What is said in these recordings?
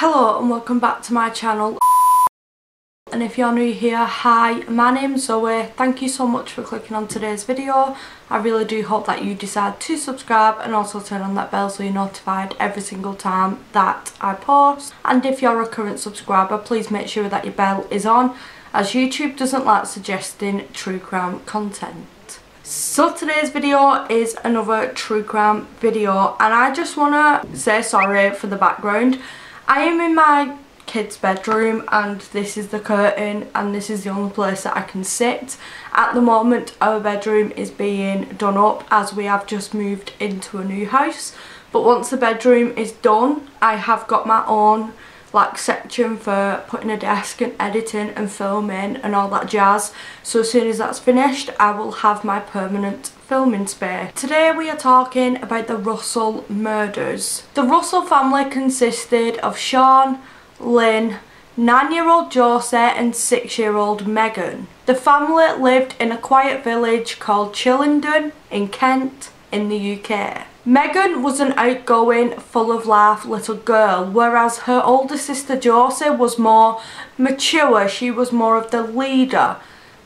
Hello and welcome back to my channel, and if you're new here, hi, my name's Zoe. Thank you so much for clicking on today's video. I really do hope that you decide to subscribe and also turn on that bell so you're notified every single time that I post. And if you're a current subscriber, please make sure that your bell is on, as YouTube doesn't like suggesting true crime content. So today's video is another true crime video, and I just want to say sorry for the background. I am in my kid's bedroom and this is the curtain and this is the only place that I can sit. At the moment our bedroom is being done up as we have just moved into a new house, but once the bedroom is done I have got my own section for putting a desk and editing and filming and all that jazz. So as soon as that's finished I will have my permanent filming space. Today we are talking about the Russell murders. The Russell family consisted of Sean, Lynn, 9-year-old Josie and 6-year-old Megan. The family lived in a quiet village called Chillenden in Kent in the UK. Megan was an outgoing, full of life little girl, whereas her older sister Josie was more mature. She was more of the leader,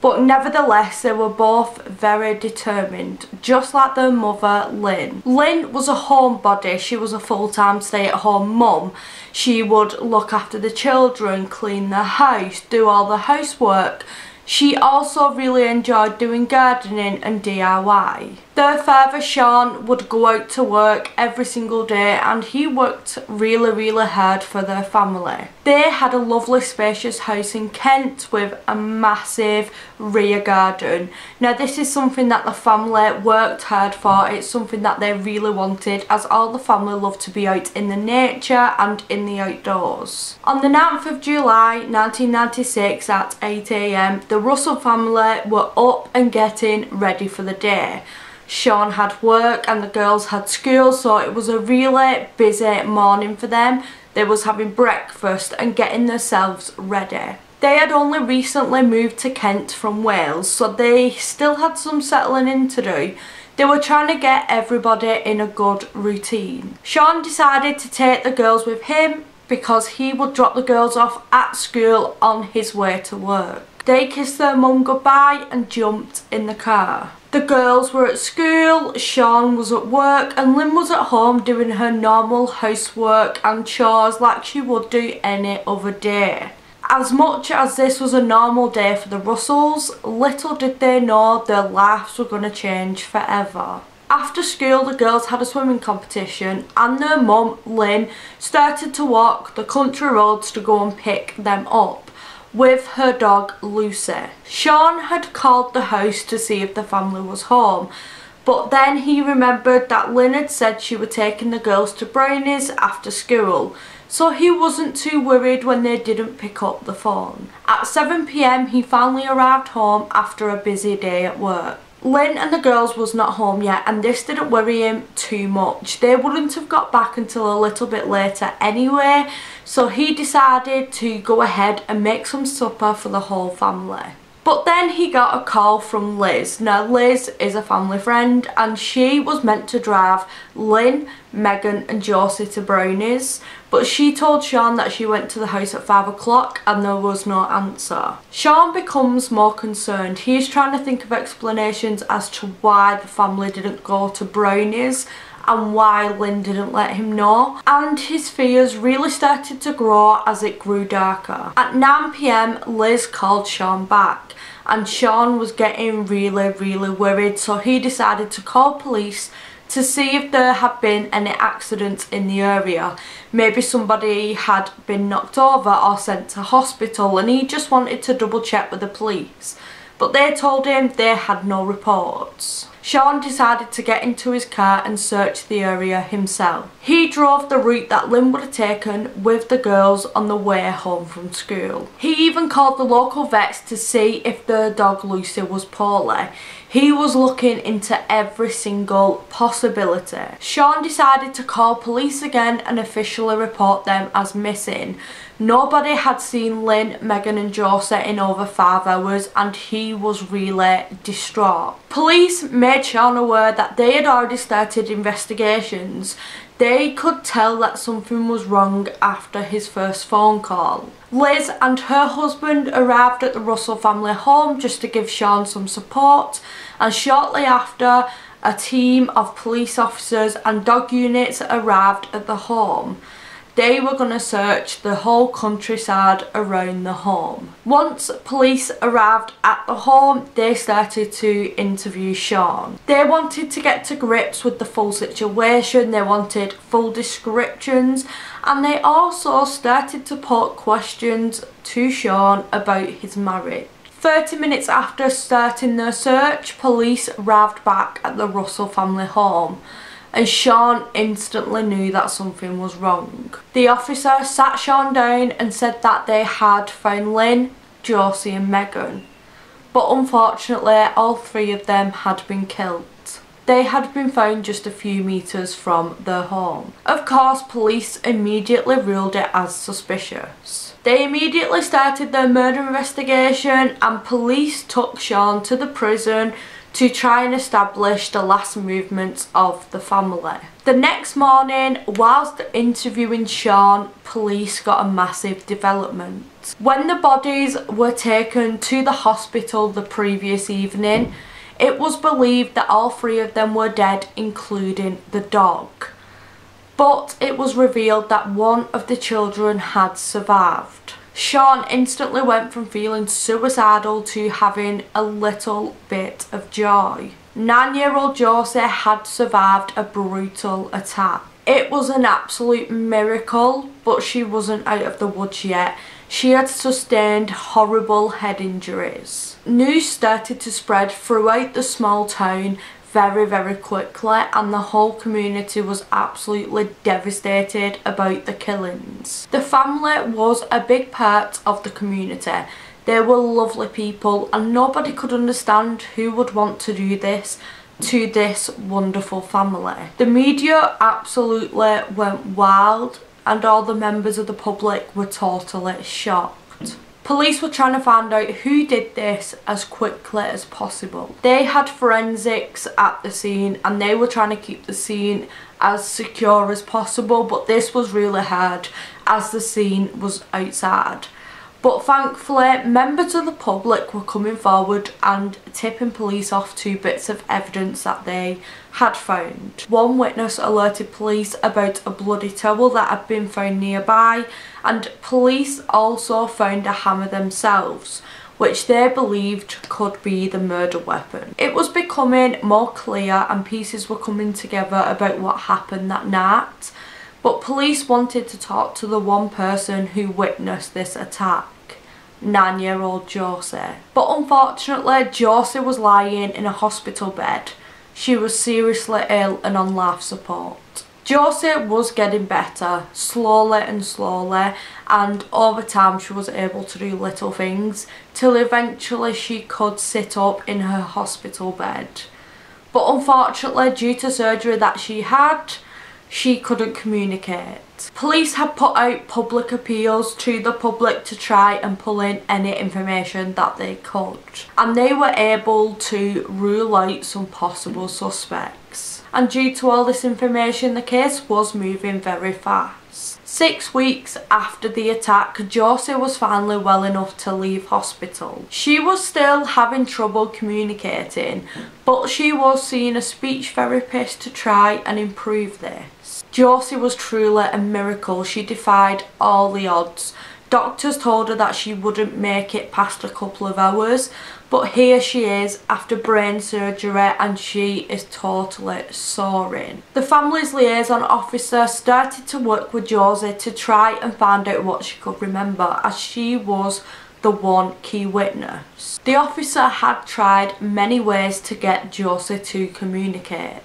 but nevertheless they were both very determined, just like their mother Lynn. Lynn was a homebody. She was a full-time stay-at-home mum. She would look after the children, clean the house, do all the housework. She also really enjoyed doing gardening and DIY. Their father Sean would go out to work every single day and he worked really hard for their family. They had a lovely spacious house in Kent with a massive rear garden. Now this is something that the family worked hard for. It's something that they really wanted, as all the family loved to be out in the nature and in the outdoors. On the 9th of July 1996 at 8 AM, the Russell family were up and getting ready for the day. Sean had work and the girls had school, so it was a really busy morning for them. They was having breakfast and getting themselves ready. They had only recently moved to Kent from Wales, so they still had some settling in to do. They were trying to get everybody in a good routine. Sean decided to take the girls with him because he would drop the girls off at school on his way to work. They kissed their mum goodbye and jumped in the car. The girls were at school, Sean was at work and Lynn was at home doing her normal housework and chores like she would do any other day. As much as this was a normal day for the Russells, little did they know their lives were going to change forever. After school the girls had a swimming competition and their mum, Lynn, started to walk the country roads to go and pick them up with her dog Lucy. Sean had called the house to see if the family was home, but then he remembered that Lynn had said she were taking the girls to Brownie's after school, so he wasn't too worried when they didn't pick up the phone. At 7 PM he finally arrived home after a busy day at work. Lynn and the girls was not home yet and this didn't worry him too much. They wouldn't have got back until a little bit later anyway, so he decided to go ahead and make some supper for the whole family. But then he got a call from Liz. Now Liz is a family friend and she was meant to drive Lynn, Megan and Josie to Brownie's, but she told Sean that she went to the house at 5 o'clock and there was no answer. Sean becomes more concerned. He's trying to think of explanations as to why the family didn't go to Brownie's and why Lynn didn't let him know, and his fears really started to grow as it grew darker. At 9 PM Liz called Sean back and Sean was getting really worried, so he decided to call police to see if there had been any accidents in the area. Maybe somebody had been knocked over or sent to hospital, and he just wanted to double check with the police, but they told him they had no reports. Sean decided to get into his car and search the area himself. He drove the route that Lynn would have taken with the girls on the way home from school. He even called the local vets to see if their dog Lucy was poorly. He was looking into every single possibility. Sean decided to call police again and officially report them as missing. Nobody had seen Lynn, Megan and Josie in over 5 hours and he was really distraught. Police made Sean aware that they had already started investigations They could tell that something was wrong after his first phone call. Liz and her husband arrived at the Russell family home just to give Sean some support, and shortly after, a team of police officers and dog units arrived at the home. They were going to search the whole countryside around the home. Once police arrived at the home, they started to interview Sean. They wanted to get to grips with the full situation, they wanted full descriptions, and they also started to put questions to Sean about his marriage. 30 minutes after starting their search, police arrived back at the Russell family home, and Sean instantly knew that something was wrong. The officer sat Sean down and said that they had found Lynn, Josie and Megan, but unfortunately all three of them had been killed. They had been found just a few metres from their home. Of course, police immediately ruled it as suspicious. They immediately started their murder investigation, and police took Sean to the prison to try and establish the last movements of the family. The next morning, whilst interviewing Sean, police got a massive development. When the bodies were taken to the hospital the previous evening, it was believed that all three of them were dead, including the dog. But it was revealed that one of the children had survived. Sean instantly went from feeling suicidal to having a little bit of joy. 9-year-old Josie had survived a brutal attack. It was an absolute miracle, but she wasn't out of the woods yet. She had sustained horrible head injuries. News started to spread throughout the small town very quickly, and the whole community was absolutely devastated about the killings. The family was a big part of the community. They were lovely people, and nobody could understand who would want to do this to this wonderful family. The media absolutely went wild, and all the members of the public were totally shocked. Police were trying to find out who did this as quickly as possible. They had forensics at the scene, and they were trying to keep the scene as secure as possible, but this was really hard as the scene was outside. But thankfully, members of the public were coming forward and tipping police off 2 bits of evidence that they had found. One witness alerted police about a bloody towel that had been found nearby, and police also found a hammer themselves, which they believed could be the murder weapon. It was becoming more clear, and pieces were coming together about what happened that night, but police wanted to talk to the one person who witnessed this attack. 9-year-old Josie. But unfortunately, Josie was lying in a hospital bed. She was seriously ill and on life support. Josie was getting better, slowly and slowly, and over time she was able to do little things, till eventually she could sit up in her hospital bed. But unfortunately, due to surgery that she had, she couldn't communicate. Police had put out public appeals to the public to try and pull in any information that they could, and they were able to rule out some possible suspects. And due to all this information, the case was moving very fast. 6 weeks after the attack, Josie was finally well enough to leave hospital. She was still having trouble communicating, but she was seeing a speech therapist to try and improve this. Josie was truly a miracle. She defied all the odds. Doctors told her that she wouldn't make it past a couple of hours, but here she is after brain surgery, and she is totally soaring. The family's liaison officer started to work with Josie to try and find out what she could remember, as she was the one key witness. The officer had tried many ways to get Josie to communicate.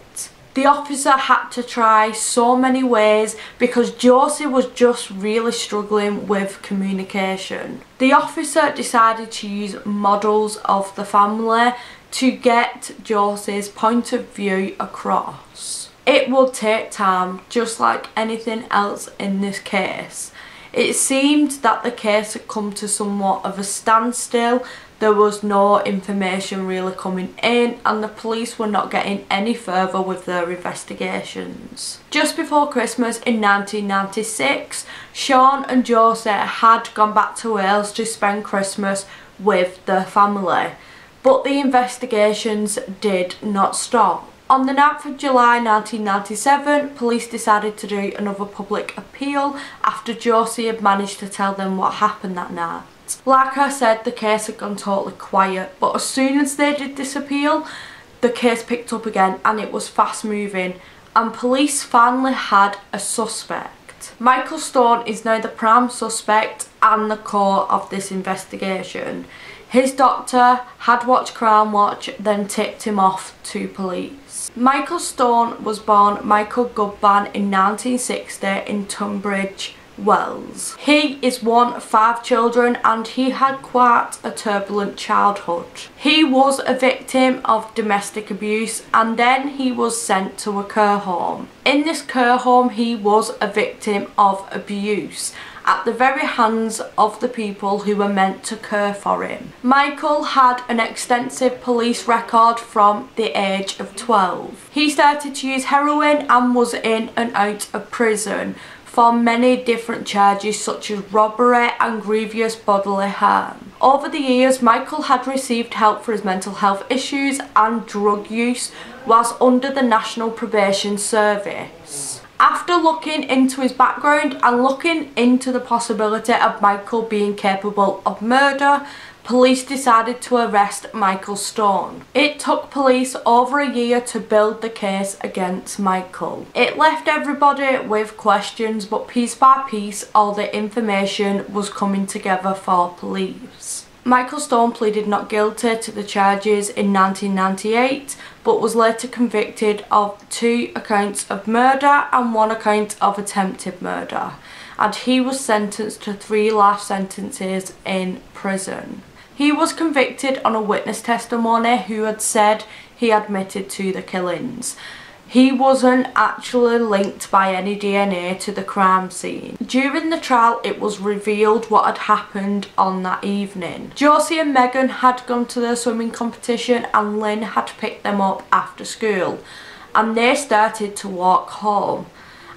The officer had to try so many ways because Josie was just really struggling with communication. The officer decided to use models of the family to get Josie's point of view across. It would take time, just like anything else in this case. It seemed that the case had come to somewhat of a standstill. There was no information really coming in and the police were not getting any further with their investigations. Just before Christmas in 1996, Sean and Josie had gone back to Wales to spend Christmas with their family, but the investigations did not stop. On the 9th of July 1997, police decided to do another public appeal after Josie had managed to tell them what happened that night. Like I said, the case had gone totally quiet, but as soon as they did this appeal, the case picked up again and it was fast moving and police finally had a suspect. Michael Stone is now the prime suspect and the core of this investigation. His doctor had watched Crime Watch, then tipped him off to police. Michael Stone was born Michael Goodban in 1960 in Tunbridge Wells. He is one of 5 children and he had quite a turbulent childhood. He was a victim of domestic abuse and then he was sent to a care home. In this care home he was a victim of abuse at the very hands of the people who were meant to care for him. Michael had an extensive police record from the age of 12. He started to use heroin and was in and out of prison for many different charges such as robbery and grievous bodily harm. Over the years, Michael had received help for his mental health issues and drug use whilst under the National Probation Service. After looking into his background and looking into the possibility of Michael being capable of murder, police decided to arrest Michael Stone. It took police over a year to build the case against Michael. It left everybody with questions, but piece by piece all the information was coming together for police. Michael Stone pleaded not guilty to the charges in 1998 but was later convicted of 2 accounts of murder and 1 account of attempted murder, and he was sentenced to 3 life sentences in prison. He was convicted on a witness testimony who had said he admitted to the killings. He wasn't actually linked by any DNA to the crime scene. During the trial, it was revealed what had happened on that evening. Josie and Megan had gone to their swimming competition and Lynn had picked them up after school and they started to walk home.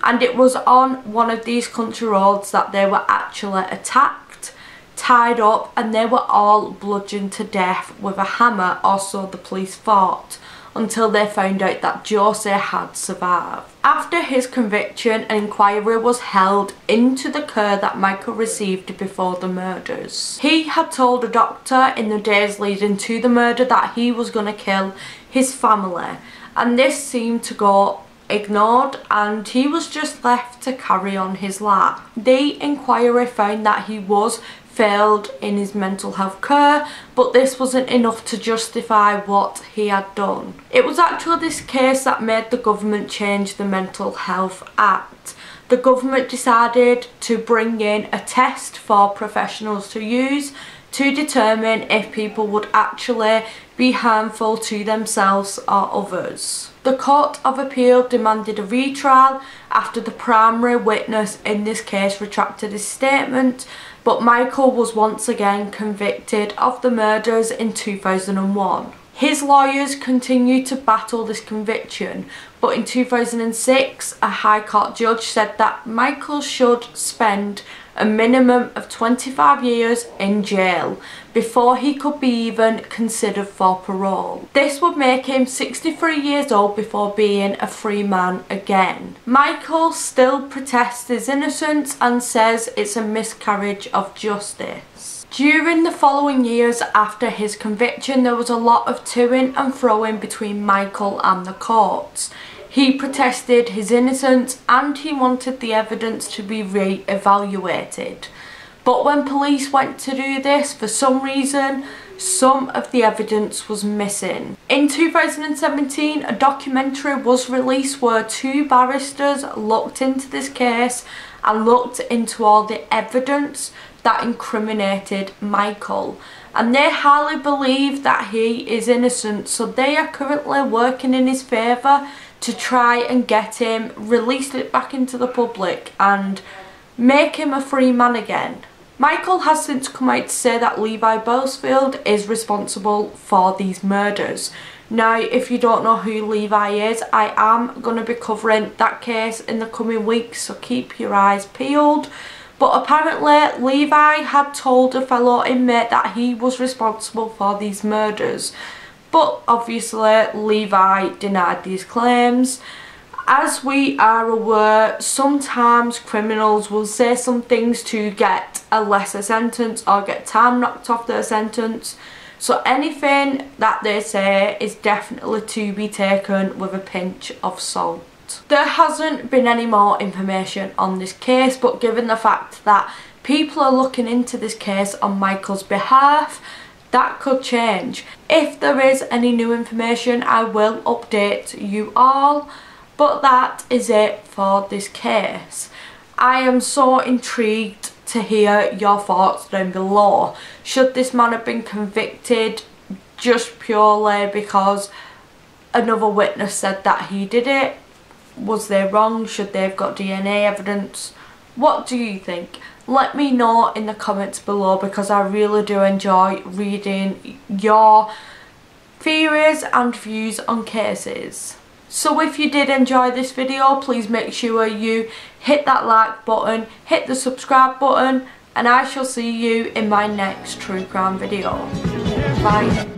And it was on one of these country roads that they were actually attacked, tied up, and they were all bludgeoned to death with a hammer, or so the police thought, until they found out that Josie had survived. After his conviction, an inquiry was held into the care that Michael received before the murders. He had told a doctor in the days leading to the murder that he was going to kill his family, and this seemed to go ignored and he was just left to carry on his life. The inquiry found that he was failed in his mental health care, but this wasn't enough to justify what he had done. It was actually this case that made the government change the Mental Health Act. The government decided to bring in a test for professionals to use to determine if people would actually be harmful to themselves or others. The Court of Appeal demanded a retrial after the primary witness in this case retracted his statement, but Michael was once again convicted of the murders in 2001. His lawyers continued to battle this conviction, but in 2006 a High Court judge said that Michael should spend a minimum of 25 years in jail before he could be even considered for parole. This would make him 63 years old before being a free man again. Michael still protests his innocence and says it's a miscarriage of justice. During the following years after his conviction, there was a lot of toing and froing between Michael and the courts. He protested his innocence and he wanted the evidence to be re-evaluated. But when police went to do this, for some reason, some of the evidence was missing. In 2017, a documentary was released where 2 barristers looked into this case and looked into all the evidence that incriminated Michael. And they highly believe that he is innocent, so they are currently working in his favour to try and get him released back into the public and make him a free man again. Michael has since come out to say that Levi Bousfield is responsible for these murders. Now, if you don't know who Levi is, I am going to be covering that case in the coming weeks, so keep your eyes peeled. But apparently Levi had told a fellow inmate that he was responsible for these murders. But obviously Levi denied these claims. As we are aware, sometimes criminals will say some things to get a lesser sentence or get time knocked off their sentence. So anything that they say is definitely to be taken with a pinch of salt. There hasn't been any more information on this case, but given the fact that people are looking into this case on Michael's behalf, that could change. If there is any new information, I will update you all. But that is it for this case. I am so intrigued to hear your thoughts down below. Should this man have been convicted just purely because another witness said that he did it? Was they wrong? Should they have got DNA evidence? What do you think? Let me know in the comments below, because I really do enjoy reading your theories and views on cases. So if you did enjoy this video, please make sure you hit that like button, hit the subscribe button, and I shall see you in my next true crime video. Bye.